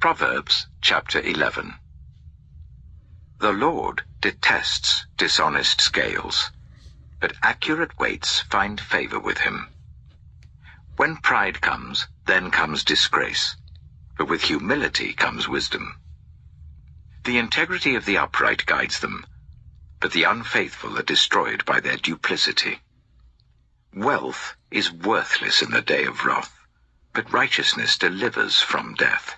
Proverbs chapter 11. The Lord detests dishonest scales, but accurate weights find favor with him. When pride comes, then comes disgrace, but with humility comes wisdom. The integrity of the upright guides them, but the unfaithful are destroyed by their duplicity. Wealth is worthless in the day of wrath, but righteousness delivers from death.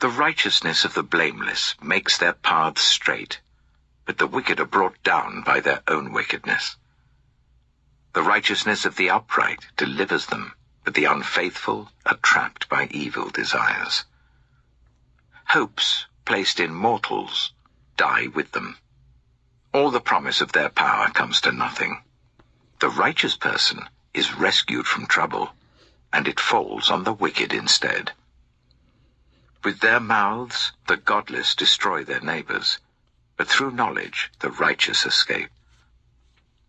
The righteousness of the blameless makes their paths straight, but the wicked are brought down by their own wickedness. The righteousness of the upright delivers them, but the unfaithful are trapped by evil desires. Hopes placed in mortals die with them. All the promise of their power comes to nothing. The righteous person is rescued from trouble, and it falls on the wicked instead. With their mouths the godless destroy their neighbors, but through knowledge the righteous escape.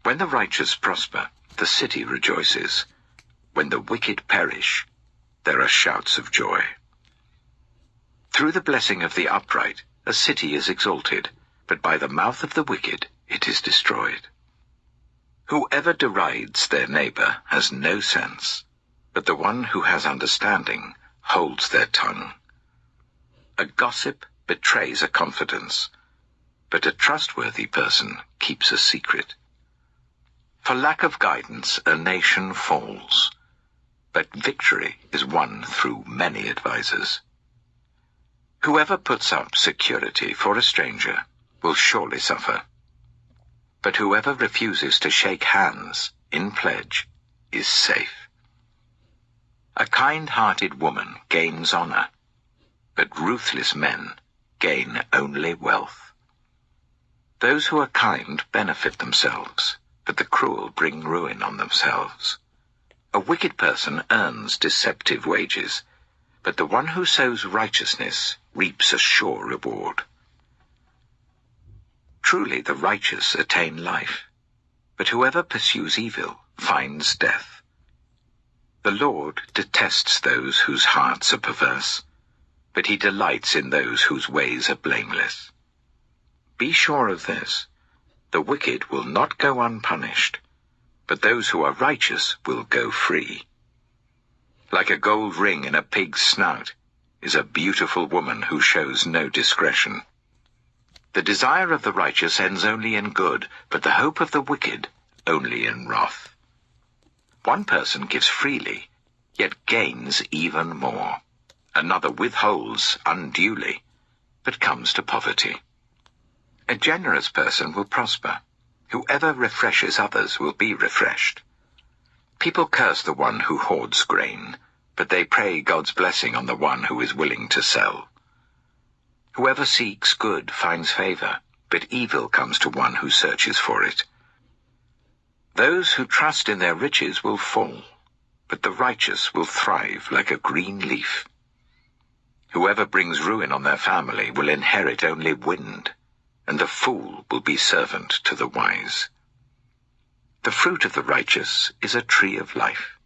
When the righteous prosper, the city rejoices. When the wicked perish, there are shouts of joy. Through the blessing of the upright, a city is exalted, but by the mouth of the wicked it is destroyed. Whoever derides their neighbor has no sense, but the one who has understanding holds their tongue. A gossip betrays a confidence, but a trustworthy person keeps a secret. For lack of guidance, a nation falls, but victory is won through many advisers. Whoever puts up security for a stranger will surely suffer, but whoever refuses to shake hands in pledge is safe. A kind-hearted woman gains honor, but ruthless men gain only wealth. Those who are kind benefit themselves, but the cruel bring ruin on themselves. A wicked person earns deceptive wages, but the one who sows righteousness reaps a sure reward. Truly the righteous attain life, but whoever pursues evil finds death. The Lord detests those whose hearts are perverse, but he delights in those whose ways are blameless. Be sure of this, the wicked will not go unpunished, but those who are righteous will go free. Like a gold ring in a pig's snout is a beautiful woman who shows no discretion. The desire of the righteous ends only in good, but the hope of the wicked only in wrath. One person gives freely, yet gains even more. Another withholds unduly, but comes to poverty. A generous person will prosper. Whoever refreshes others will be refreshed. People curse the one who hoards grain, but they pray God's blessing on the one who is willing to sell. Whoever seeks good finds favor, but evil comes to one who searches for it. Those who trust in their riches will fall, but the righteous will thrive like a green leaf. Whoever brings ruin on their family will inherit only wind, and the fool will be servant to the wise. The fruit of the righteous is a tree of life,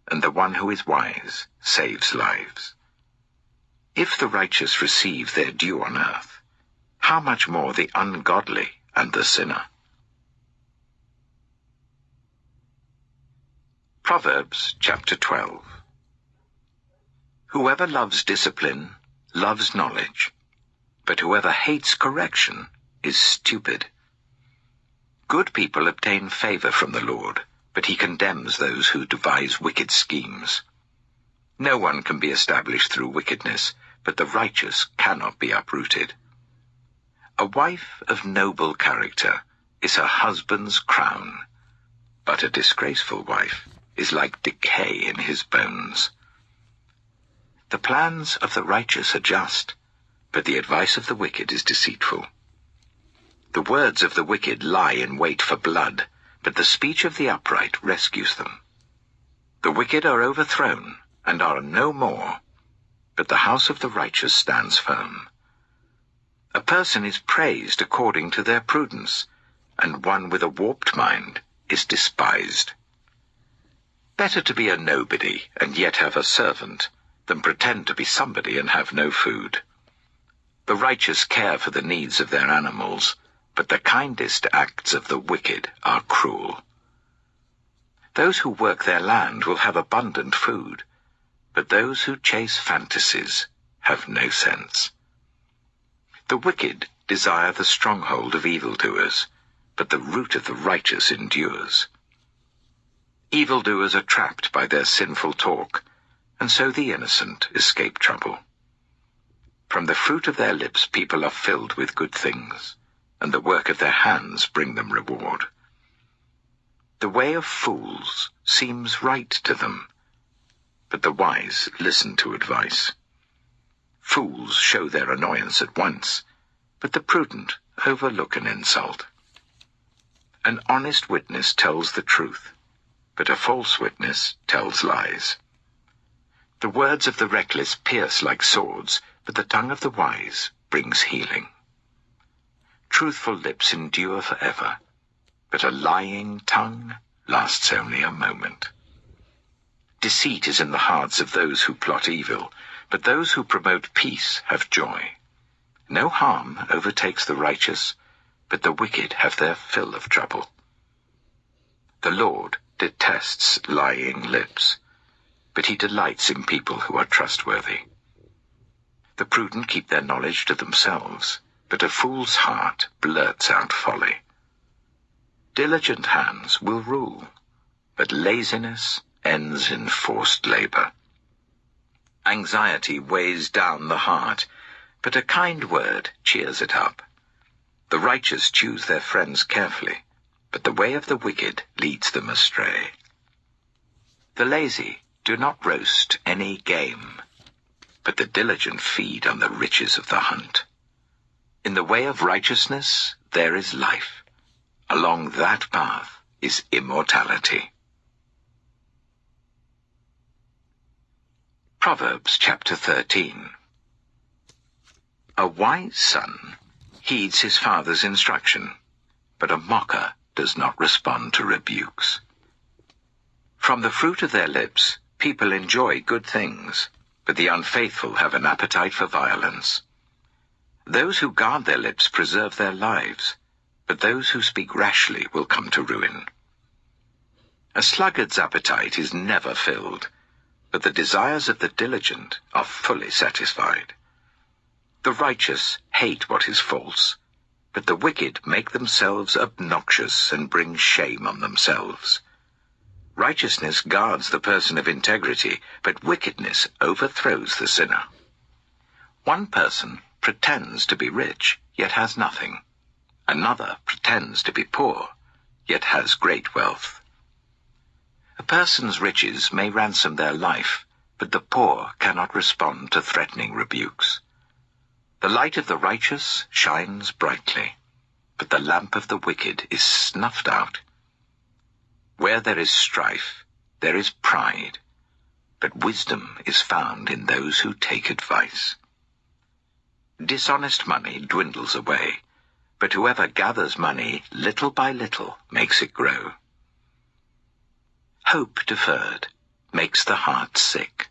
and the one who is wise saves lives. If the righteous receive their due on earth, how much more the ungodly and the sinner? Proverbs chapter 12. Whoever loves discipline loves knowledge, but whoever hates correction is stupid. Good people obtain favor from the Lord, but he condemns those who devise wicked schemes. No one can be established through wickedness, but the righteous cannot be uprooted. A wife of noble character is her husband's crown, but a disgraceful wife is like decay in his bones. The plans of the righteous are just, but the advice of the wicked is deceitful. The words of the wicked lie in wait for blood, but the speech of the upright rescues them. The wicked are overthrown and are no more, but the house of the righteous stands firm. A person is praised according to their prudence, and one with a warped mind is despised. Better to be a nobody and yet have a servant, than pretend to be somebody and have no food. The righteous care for the needs of their animals, but the kindest acts of the wicked are cruel. Those who work their land will have abundant food, but those who chase fantasies have no sense. The wicked desire the stronghold of evildoers, but the root of the righteous endures. Evildoers are trapped by their sinful talk, and so the innocent escape trouble. From the fruit of their lips people are filled with good things, and the work of their hands bring them reward. The way of fools seems right to them, but the wise listen to advice. Fools show their annoyance at once, but the prudent overlook an insult. An honest witness tells the truth, but a false witness tells lies. The words of the reckless pierce like swords, but the tongue of the wise brings healing. Truthful lips endure forever, but a lying tongue lasts only a moment. Deceit is in the hearts of those who plot evil, but those who promote peace have joy. No harm overtakes the righteous, but the wicked have their fill of trouble. The Lord detests lying lips, but he delights in people who are trustworthy. The prudent keep their knowledge to themselves, but a fool's heart blurts out folly. Diligent hands will rule, but laziness ends in forced labor. Anxiety weighs down the heart, but a kind word cheers it up. The righteous choose their friends carefully, but the way of the wicked leads them astray. The lazy do not roast any game, but the diligent feed on the riches of the hunt. In the way of righteousness there is life. Along that path is immortality. Proverbs chapter 13. A wise son heeds his father's instruction, but a mocker does not respond to rebukes. From the fruit of their lips people enjoy good things, but the unfaithful have an appetite for violence. Those who guard their lips preserve their lives, but those who speak rashly will come to ruin. A sluggard's appetite is never filled, but the desires of the diligent are fully satisfied. The righteous hate what is false, but the wicked make themselves obnoxious and bring shame on themselves. Righteousness guards the person of integrity, but wickedness overthrows the sinner. One person pretends to be rich, yet has nothing. Another pretends to be poor, yet has great wealth. A person's riches may ransom their life, but the poor cannot respond to threatening rebukes. The light of the righteous shines brightly, but the lamp of the wicked is snuffed out. Where there is strife, there is pride, but wisdom is found in those who take advice. Dishonest money dwindles away, but whoever gathers money little by little makes it grow. Hope deferred makes the heart sick,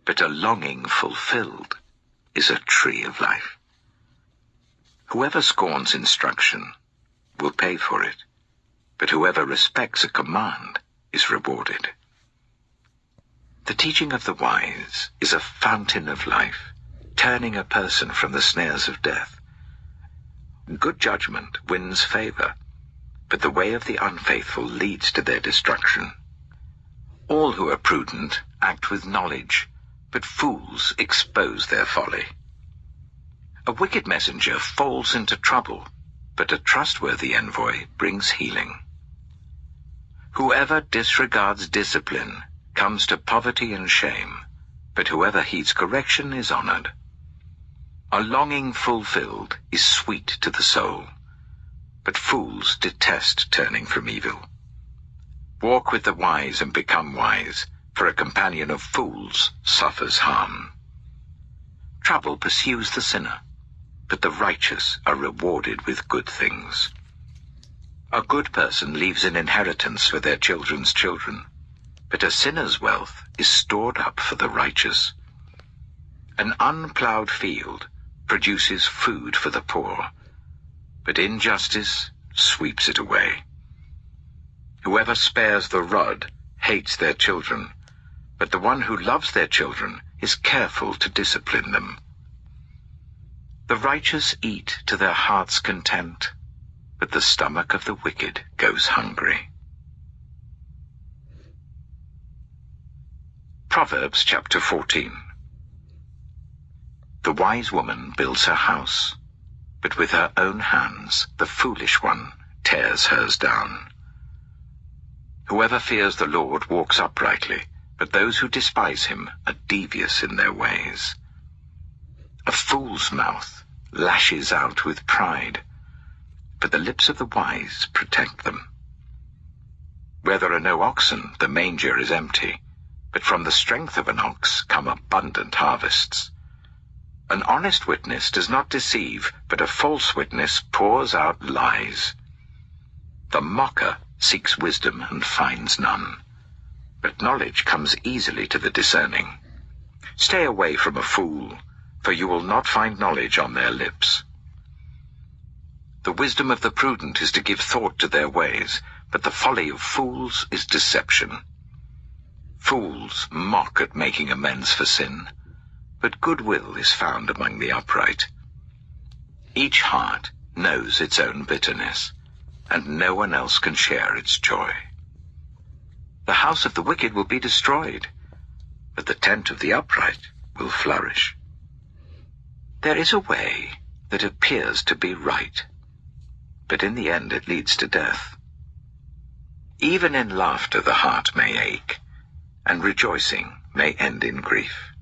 but a longing fulfilled is a tree of life. Whoever scorns instruction will pay for it, but whoever respects a command is rewarded. The teaching of the wise is a fountain of life, turning a person from the snares of death. Good judgment wins favor, but the way of the unfaithful leads to their destruction. All who are prudent act with knowledge, but fools expose their folly. A wicked messenger falls into trouble, but a trustworthy envoy brings healing. Whoever disregards discipline comes to poverty and shame, but whoever heeds correction is honored. A longing fulfilled is sweet to the soul, but fools detest turning from evil. Walk with the wise and become wise, for a companion of fools suffers harm. Trouble pursues the sinner, but the righteous are rewarded with good things. A good person leaves an inheritance for their children's children, but a sinner's wealth is stored up for the righteous. An unplowed field produces food for the poor, but injustice sweeps it away. Whoever spares the rod hates their children, but the one who loves their children is careful to discipline them. The righteous eat to their heart's content, but the stomach of the wicked goes hungry. Proverbs chapter 14. The wise woman builds her house, but with her own hands the foolish one tears hers down. Whoever fears the Lord walks uprightly, but those who despise him are devious in their ways. A fool's mouth lashes out with pride, but the lips of the wise protect them. Where there are no oxen, the manger is empty, but from the strength of an ox come abundant harvests. An honest witness does not deceive, but a false witness pours out lies. The mocker seeks wisdom and finds none, but knowledge comes easily to the discerning. Stay away from a fool, for you will not find knowledge on their lips. The wisdom of the prudent is to give thought to their ways, but the folly of fools is deception. Fools mock at making amends for sin, but goodwill is found among the upright. Each heart knows its own bitterness, and no one else can share its joy. The house of the wicked will be destroyed, but the tent of the upright will flourish. There is a way that appears to be right, but in the end it leads to death. Even in laughter the heart may ache, and rejoicing may end in grief.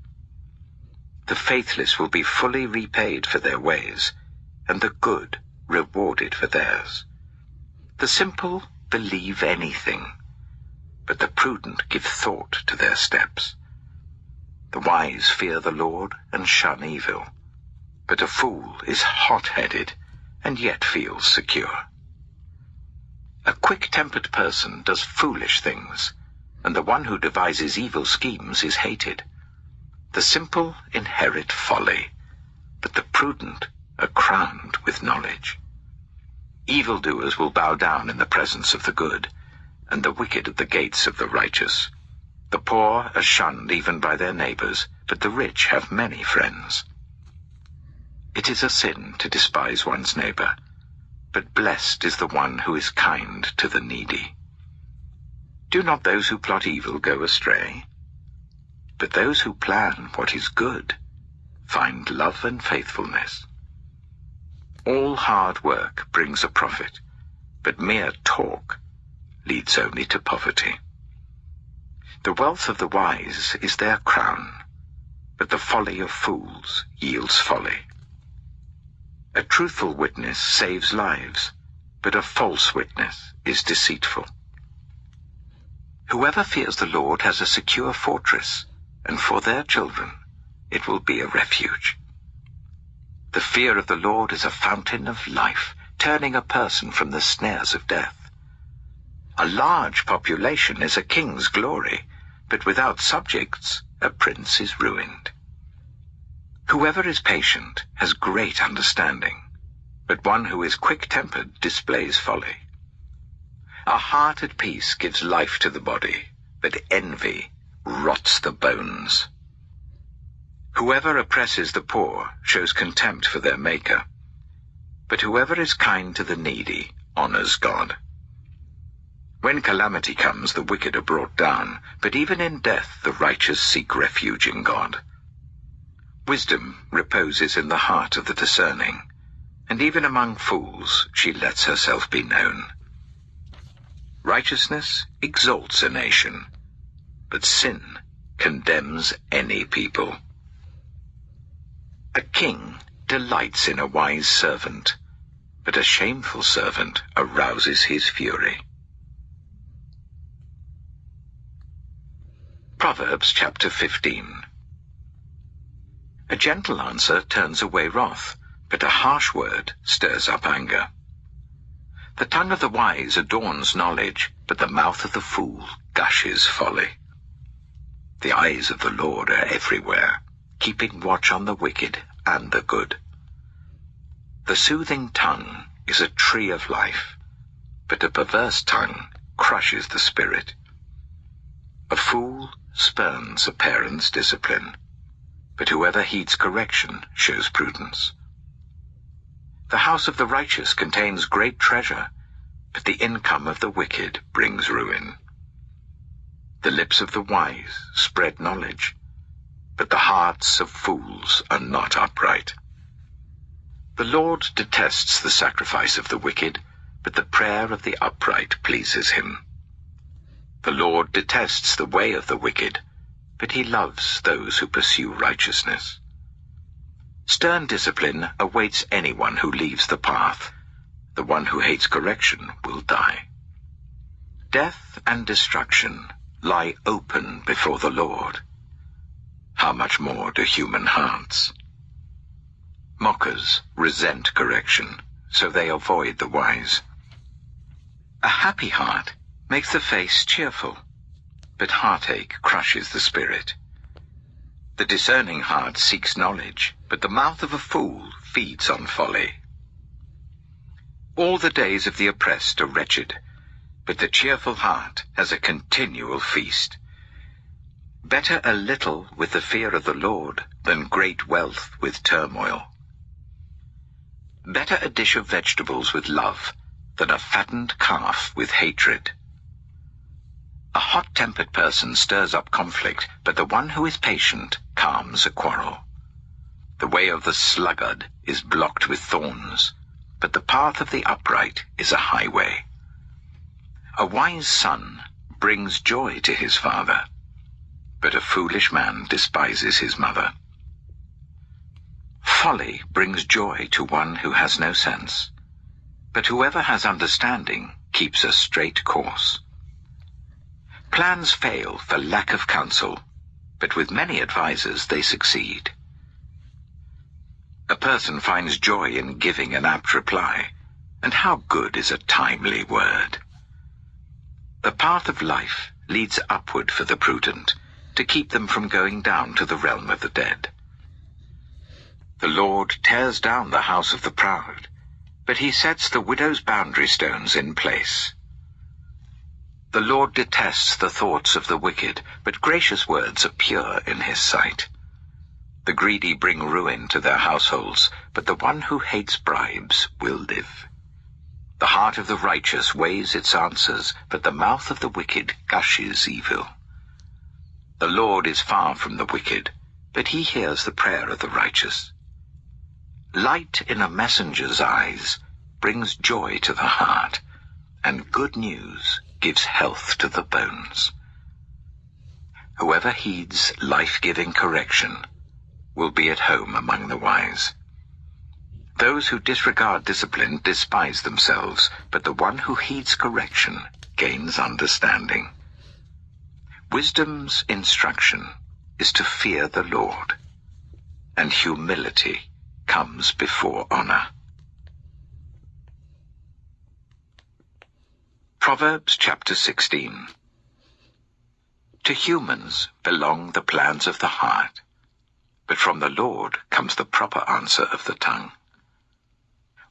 The faithless will be fully repaid for their ways, and the good rewarded for theirs. The simple believe anything, but the prudent give thought to their steps. The wise fear the Lord and shun evil, but a fool is hot-headed and yet feels secure. A quick-tempered person does foolish things, and the one who devises evil schemes is hated. The simple inherit folly, but the prudent are crowned with knowledge. Evildoers will bow down in the presence of the good, and the wicked at the gates of the righteous. The poor are shunned even by their neighbors, but the rich have many friends. It is a sin to despise one's neighbor, but blessed is the one who is kind to the needy. Do not those who plot evil go astray? But those who plan what is good find love and faithfulness. All hard work brings a profit, but mere talk leads only to poverty. The wealth of the wise is their crown, but the folly of fools yields folly. A truthful witness saves lives, but a false witness is deceitful. Whoever fears the Lord has a secure fortress, and for their children it will be a refuge. The fear of the Lord is a fountain of life, turning a person from the snares of death. A large population is a king's glory, but without subjects a prince is ruined. Whoever is patient has great understanding, but one who is quick-tempered displays folly. A heart at peace gives life to the body, but envy rots the bones. Whoever oppresses the poor shows contempt for their Maker, but whoever is kind to the needy honors God. When calamity comes, the wicked are brought down, but even in death the righteous seek refuge in God. Wisdom reposes in the heart of the discerning, and even among fools she lets herself be known. Righteousness exalts a nation, but sin condemns any people. A king delights in a wise servant, but a shameful servant arouses his fury. Proverbs chapter 15. A gentle answer turns away wrath, but a harsh word stirs up anger. The tongue of the wise adorns knowledge, but the mouth of the fool gushes folly. The eyes of the Lord are everywhere, keeping watch on the wicked and the good. The soothing tongue is a tree of life, but a perverse tongue crushes the spirit. A fool spurns a parent's discipline, but whoever heeds correction shows prudence. The house of the righteous contains great treasure, but the income of the wicked brings ruin. The lips of the wise spread knowledge, but the hearts of fools are not upright. The Lord detests the sacrifice of the wicked, but the prayer of the upright pleases him. The Lord detests the way of the wicked, but he loves those who pursue righteousness. Stern discipline awaits anyone who leaves the path. The one who hates correction will die. Death and destruction lie open before the Lord. How much more do human hearts? Mockers resent correction, so they avoid the wise. A happy heart makes the face cheerful, but heartache crushes the spirit. The discerning heart seeks knowledge, but the mouth of a fool feeds on folly. All the days of the oppressed are wretched, but the cheerful heart has a continual feast. Better a little with the fear of the Lord than great wealth with turmoil. Better a dish of vegetables with love than a fattened calf with hatred. A hot-tempered person stirs up conflict, but the one who is patient calms a quarrel. The way of the sluggard is blocked with thorns, but the path of the upright is a highway. A wise son brings joy to his father, but a foolish man despises his mother. Folly brings joy to one who has no sense, but whoever has understanding keeps a straight course. Plans fail for lack of counsel, but with many advisers they succeed. A person finds joy in giving an apt reply, and how good is a timely word. The path of life leads upward for the prudent, to keep them from going down to the realm of the dead. The Lord tears down the house of the proud, but he sets the widow's boundary stones in place. The Lord detests the thoughts of the wicked, but gracious words are pure in his sight. The greedy bring ruin to their households, but the one who hates bribes will live. The heart of the righteous weighs its answers, but the mouth of the wicked gushes evil. The Lord is far from the wicked, but he hears the prayer of the righteous. Light in a messenger's eyes brings joy to the heart, and good news gives health to the bones. Whoever heeds life-giving correction will be at home among the wise. Those who disregard discipline despise themselves, but the one who heeds correction gains understanding. Wisdom's instruction is to fear the Lord, and humility comes before honor. Proverbs chapter 16. To humans belong the plans of the heart, but from the Lord comes the proper answer of the tongue.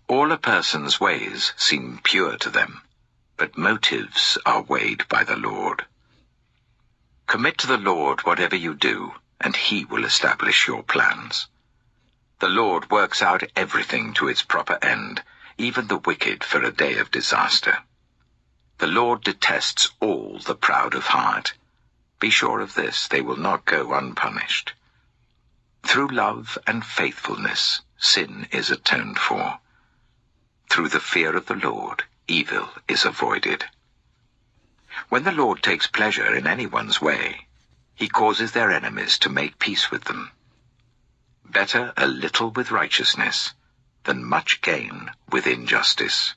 All a person's ways seem pure to them, but motives are weighed by the Lord. Commit to the Lord whatever you do, and he will establish your plans. The Lord works out everything to its proper end, even the wicked for a day of disaster. The Lord detests all the proud of heart. Be sure of this, they will not go unpunished. Through love and faithfulness, sin is atoned for. Through the fear of the Lord, evil is avoided. When the Lord takes pleasure in anyone's way, he causes their enemies to make peace with them. Better a little with righteousness than much gain with injustice.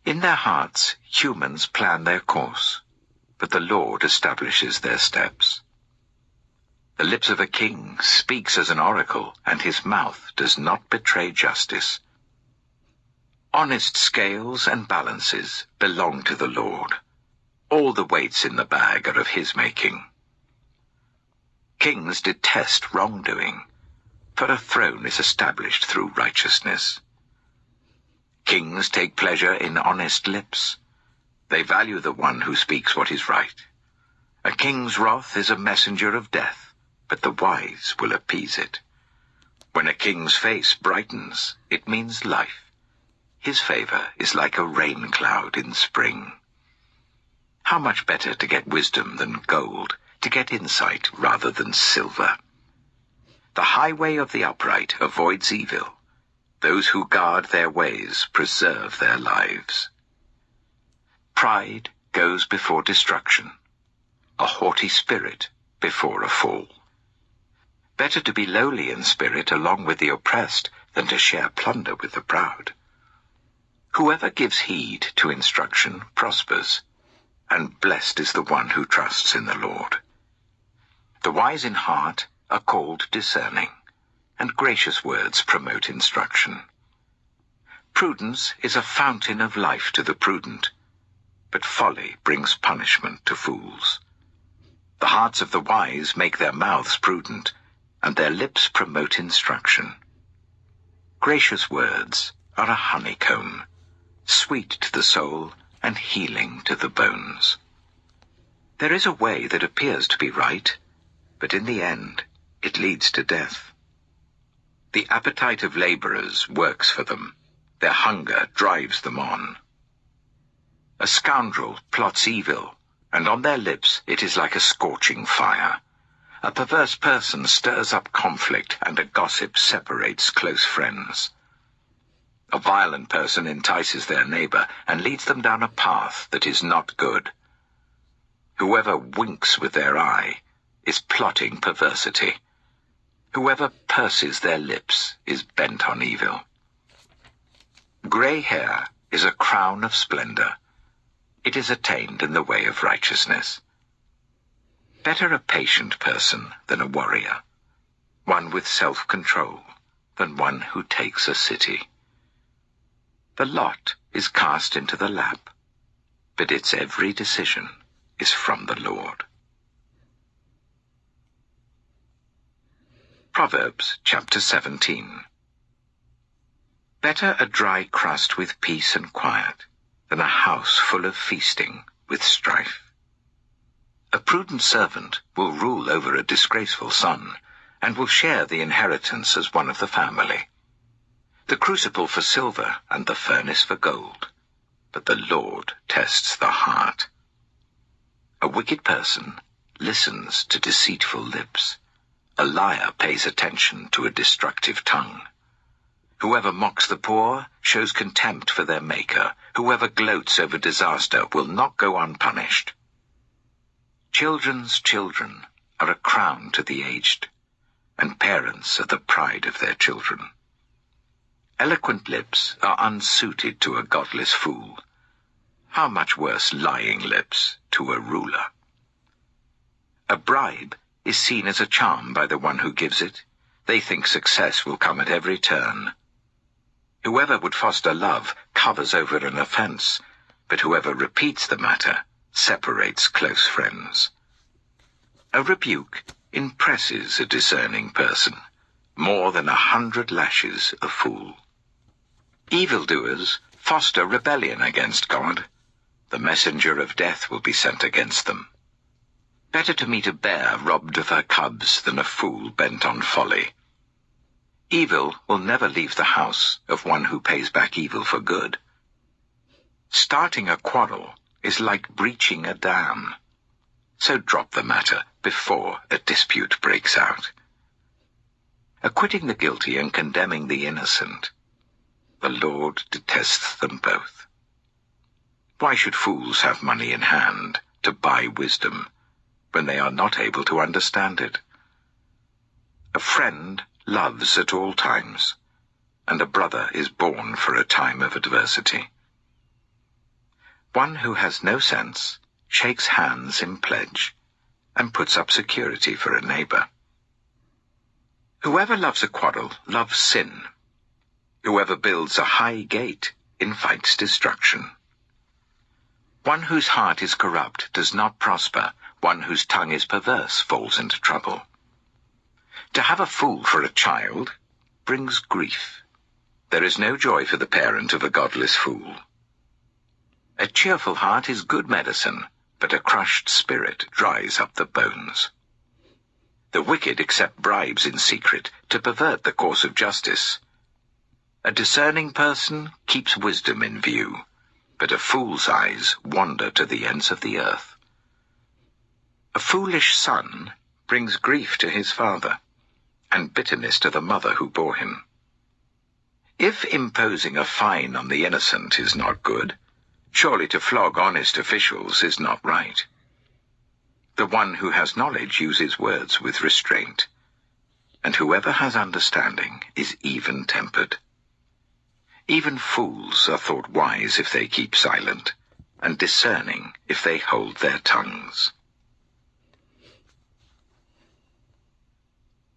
In their hearts, humans plan their course, but the Lord establishes their steps. The lips of a king speaks as an oracle, and his mouth does not betray justice. Honest scales and balances belong to the Lord. All the weights in the bag are of his making. Kings detest wrongdoing, for a throne is established through righteousness. Kings take pleasure in honest lips. They value the one who speaks what is right. A king's wrath is a messenger of death, but the wise will appease it. When a king's face brightens, it means life. His favor is like a rain cloud in spring. How much better to get wisdom than gold, to get insight rather than silver. The highway of the upright avoids evil. Those who guard their ways preserve their lives. Pride goes before destruction, a haughty spirit before a fall. Better to be lowly in spirit along with the oppressed than to share plunder with the proud. Whoever gives heed to instruction prospers, and blessed is the one who trusts in the Lord. The wise in heart are called discerning, and gracious words promote instruction. Prudence is a fountain of life to the prudent, but folly brings punishment to fools. The hearts of the wise make their mouths prudent, and their lips promote instruction. Gracious words are a honeycomb, sweet to the soul and healing to the bones. There is a way that appears to be right, but in the end it leads to death. The appetite of laborers works for them. Their hunger drives them on. A scoundrel plots evil, and on their lips it is like a scorching fire. A perverse person stirs up conflict, and a gossip separates close friends. A violent person entices their neighbor and leads them down a path that is not good. Whoever winks with their eye is plotting perversity. Whoever purses their lips is bent on evil. Gray hair is a crown of splendor. It is attained in the way of righteousness. Better a patient person than a warrior, one with self-control than one who takes a city. The lot is cast into the lap, but its every decision is from the Lord. Proverbs chapter 17. Better a dry crust with peace and quiet than a house full of feasting with strife. A prudent servant will rule over a disgraceful son, and will share the inheritance as one of the family. The crucible for silver and the furnace for gold, but the Lord tests the heart. A wicked person listens to deceitful lips. A liar pays attention to a destructive tongue. Whoever mocks the poor shows contempt for their Maker. Whoever gloats over disaster will not go unpunished. Children's children are a crown to the aged, and parents are the pride of their children. Eloquent lips are unsuited to a godless fool. How much worse lying lips to a ruler? A bribe is seen as a charm by the one who gives it. They think success will come at every turn. Whoever would foster love covers over an offense, but whoever repeats the matter separates close friends. A rebuke impresses a discerning person more than 100 lashes a fool. Evildoers foster rebellion against God. The messenger of death will be sent against them. Better to meet a bear robbed of her cubs than a fool bent on folly. Evil will never leave the house of one who pays back evil for good. Starting a quarrel is like breaching a dam. So drop the matter before a dispute breaks out. Acquitting the guilty and condemning the innocent, the Lord detests them both. Why should fools have money in hand to buy wisdom when they are not able to understand it? A friend loves at all times, and a brother is born for a time of adversity. One who has no sense shakes hands in pledge and puts up security for a neighbor. Whoever loves a quarrel loves sin. Whoever builds a high gate invites destruction. One whose heart is corrupt does not prosper. One whose tongue is perverse falls into trouble. To have a fool for a child brings grief. There is no joy for the parent of a godless fool. A cheerful heart is good medicine, but a crushed spirit dries up the bones. The wicked accept bribes in secret to pervert the course of justice. A discerning person keeps wisdom in view, but a fool's eyes wander to the ends of the earth. A foolish son brings grief to his father, and bitterness to the mother who bore him. If imposing a fine on the innocent is not good, surely to flog honest officials is not right. The one who has knowledge uses words with restraint, and whoever has understanding is even-tempered. Even fools are thought wise if they keep silent, and discerning if they hold their tongues.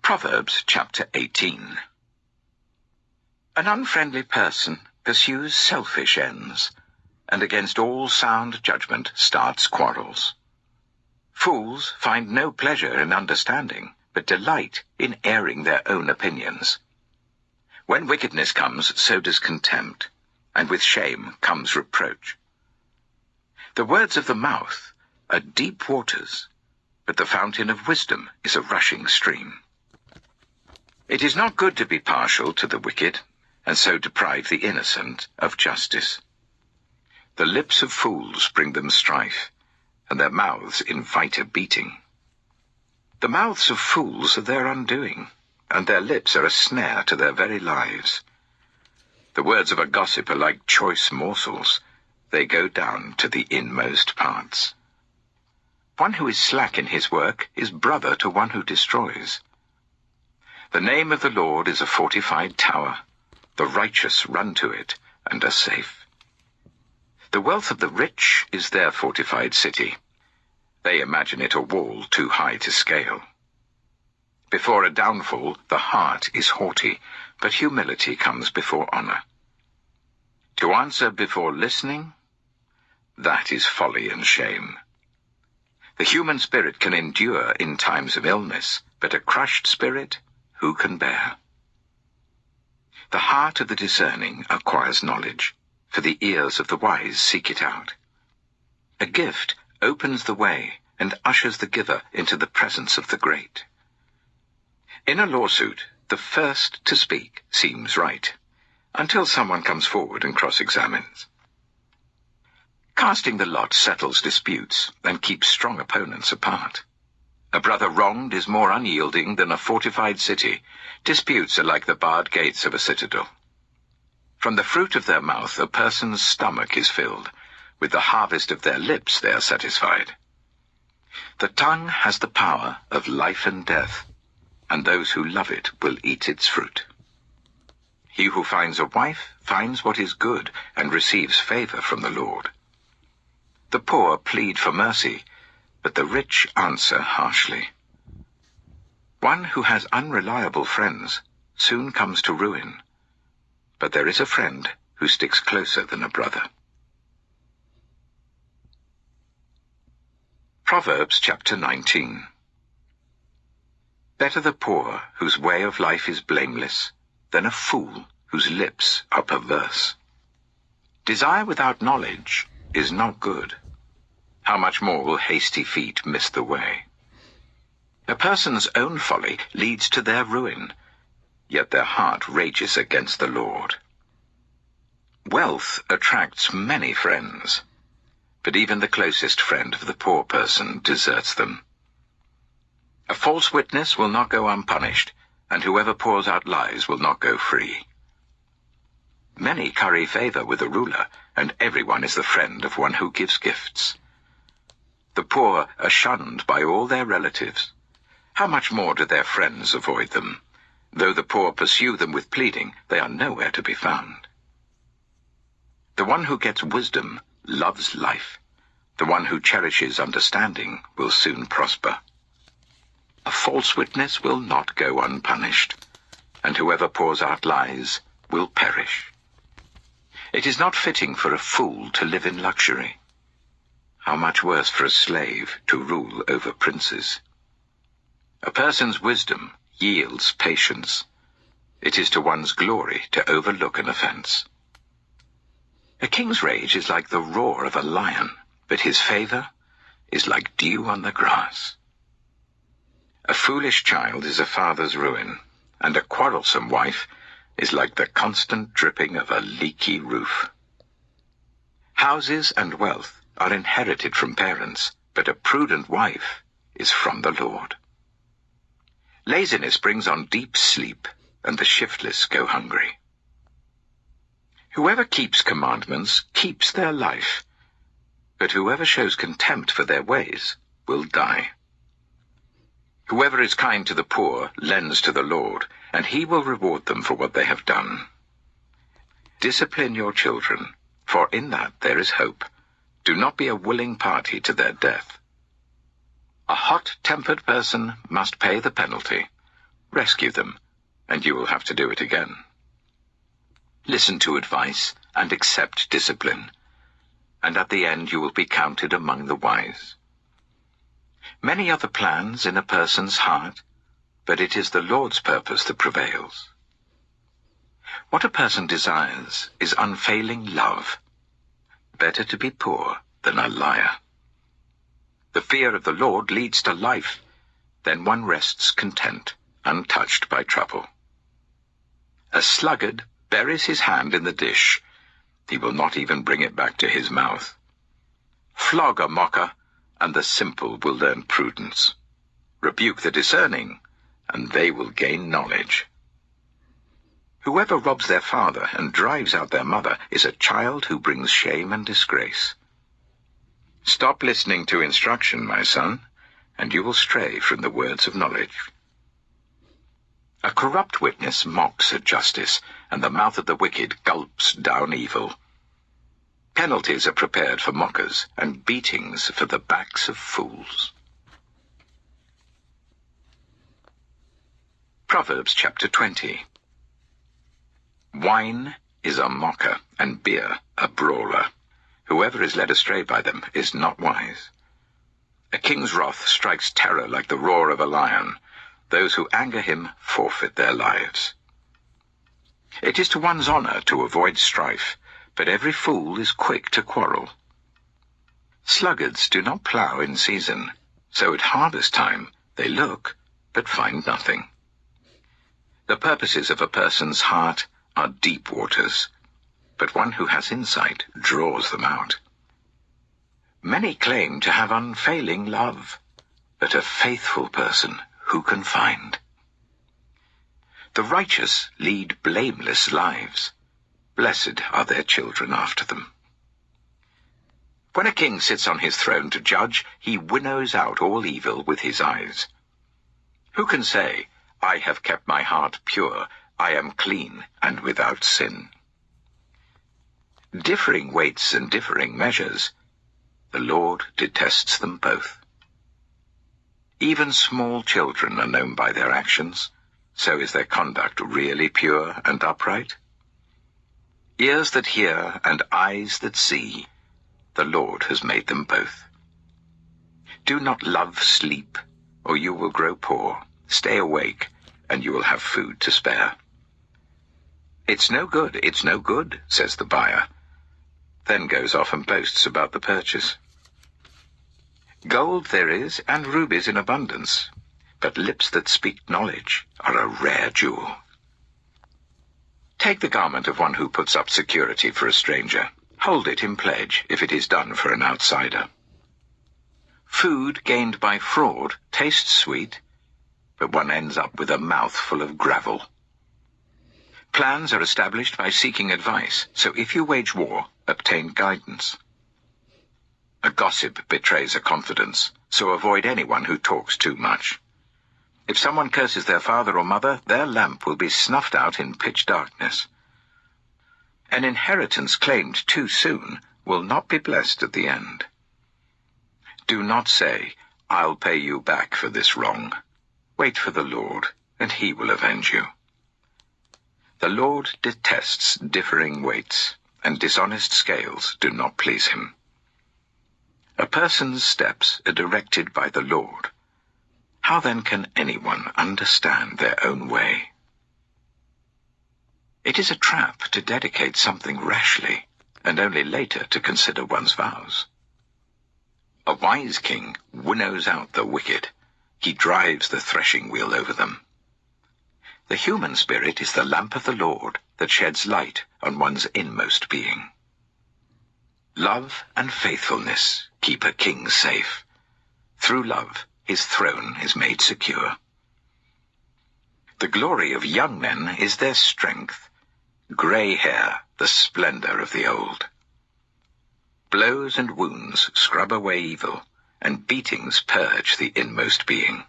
Proverbs chapter 18. An unfriendly person pursues selfish ends, and against all sound judgment starts quarrels. Fools find no pleasure in understanding, but delight in airing their own opinions. When wickedness comes, so does contempt, and with shame comes reproach. The words of the mouth are deep waters, but the fountain of wisdom is a rushing stream. It is not good to be partial to the wicked, and so deprive the innocent of justice. The lips of fools bring them strife, and their mouths invite a beating. The mouths of fools are their undoing, and their lips are a snare to their very lives. The words of a gossip are like choice morsels. They go down to the inmost parts. One who is slack in his work is brother to one who destroys. The name of the Lord is a fortified tower. The righteous run to it and are safe. The wealth of the rich is their fortified city. They imagine it a wall too high to scale. Before a downfall, the heart is haughty, but humility comes before honor. To answer before listening, that is folly and shame. The human spirit can endure in times of illness, but a crushed spirit, who can bear? The heart of the discerning acquires knowledge, for the ears of the wise seek it out. A gift opens the way and ushers the giver into the presence of the great. In a lawsuit, the first to speak seems right, until someone comes forward and cross-examines. Casting the lot settles disputes and keeps strong opponents apart. A brother wronged is more unyielding than a fortified city. Disputes are like the barred gates of a citadel. From the fruit of their mouth a person's stomach is filled. With the harvest of their lips they are satisfied. The tongue has the power of life and death, and those who love it will eat its fruit. He who finds a wife finds what is good and receives favor from the Lord. The poor plead for mercy, but the rich answer harshly. One who has unreliable friends soon comes to ruin, but there is a friend who sticks closer than a brother. Proverbs chapter 19. Better the poor whose way of life is blameless than a fool whose lips are perverse. Desire without knowledge is not good. How much more will hasty feet miss the way? A person's own folly leads to their ruin, yet their heart rages against the Lord. Wealth attracts many friends, but even the closest friend of the poor person deserts them. A false witness will not go unpunished, and whoever pours out lies will not go free. Many curry favor with the ruler, and everyone is the friend of one who gives gifts. The poor are shunned by all their relatives. How much more do their friends avoid them? Though the poor pursue them with pleading, they are nowhere to be found. The one who gets wisdom loves life. The one who cherishes understanding will soon prosper. A false witness will not go unpunished, and whoever pours out lies will perish. It is not fitting for a fool to live in luxury. How much worse for a slave to rule over princes. A person's wisdom yields patience. It is to one's glory to overlook an offense. A king's rage is like the roar of a lion, but his favor is like dew on the grass. A foolish child is a father's ruin, and a quarrelsome wife is like the constant dripping of a leaky roof. Houses and wealth are inherited from parents, but a prudent wife is from the Lord. Laziness brings on deep sleep, and the shiftless go hungry. Whoever keeps commandments keeps their life, but whoever shows contempt for their ways will die. Whoever is kind to the poor lends to the Lord, and he will reward them for what they have done. Discipline your children, for in that there is hope. Do not be a willing party to their death. A hot-tempered person must pay the penalty. Rescue them, and you will have to do it again. Listen to advice and accept discipline, and at the end you will be counted among the wise. Many are the plans in a person's heart, but it is the Lord's purpose that prevails. What a person desires is unfailing love. Better to be poor than a liar. The fear of the Lord leads to life, then one rests content, untouched by trouble. A sluggard buries his hand in the dish. He will not even bring it back to his mouth. Flog a mocker, and the simple will learn prudence. Rebuke the discerning, and they will gain knowledge. Whoever robs their father and drives out their mother is a child who brings shame and disgrace. Stop listening to instruction, my son, and you will stray from the words of knowledge. A corrupt witness mocks at justice, and the mouth of the wicked gulps down evil. Penalties are prepared for mockers, and beatings for the backs of fools. Proverbs chapter 20. Wine is a mocker, and beer a brawler. Whoever is led astray by them is not wise. A king's wrath strikes terror like the roar of a lion. Those who anger him forfeit their lives. It is to one's honor to avoid strife, but every fool is quick to quarrel. Sluggards do not plow in season, so at harvest time they look, but find nothing. The purposes of a person's heart are deep waters, but one who has insight draws them out. Many claim to have unfailing love, but a faithful person who can find? The righteous lead blameless lives. Blessed are their children after them. When a king sits on his throne to judge, he winnows out all evil with his eyes. Who can say, I have kept my heart pure, I am clean and without sin? Differing weights and differing measures, the Lord detests them both. Even small children are known by their actions, so is their conduct really pure and upright? Ears that hear and eyes that see, the Lord has made them both. Do not love sleep, or you will grow poor. Stay awake, and you will have food to spare. It's no good, says the buyer, then goes off and boasts about the purchase. Gold there is, and rubies in abundance, but lips that speak knowledge are a rare jewel. Take the garment of one who puts up security for a stranger. Hold it in pledge if it is done for an outsider. Food gained by fraud tastes sweet, but one ends up with a mouth full of gravel. Plans are established by seeking advice, so if you wage war, obtain guidance. A gossip betrays a confidence, so avoid anyone who talks too much. If someone curses their father or mother, their lamp will be snuffed out in pitch darkness. An inheritance claimed too soon will not be blessed at the end. Do not say, I'll pay you back for this wrong. Wait for the Lord, and he will avenge you. The Lord detests differing weights, and dishonest scales do not please him. A person's steps are directed by the Lord. How then can anyone understand their own way? It is a trap to dedicate something rashly, and only later to consider one's vows. A wise king winnows out the wicked. He drives the threshing wheel over them. The human spirit is the lamp of the Lord that sheds light on one's inmost being. Love and faithfulness keep a king safe. Through love, his throne is made secure. The glory of young men is their strength. Grey hair, the splendor of the old. Blows and wounds scrub away evil, and beatings purge the inmost being.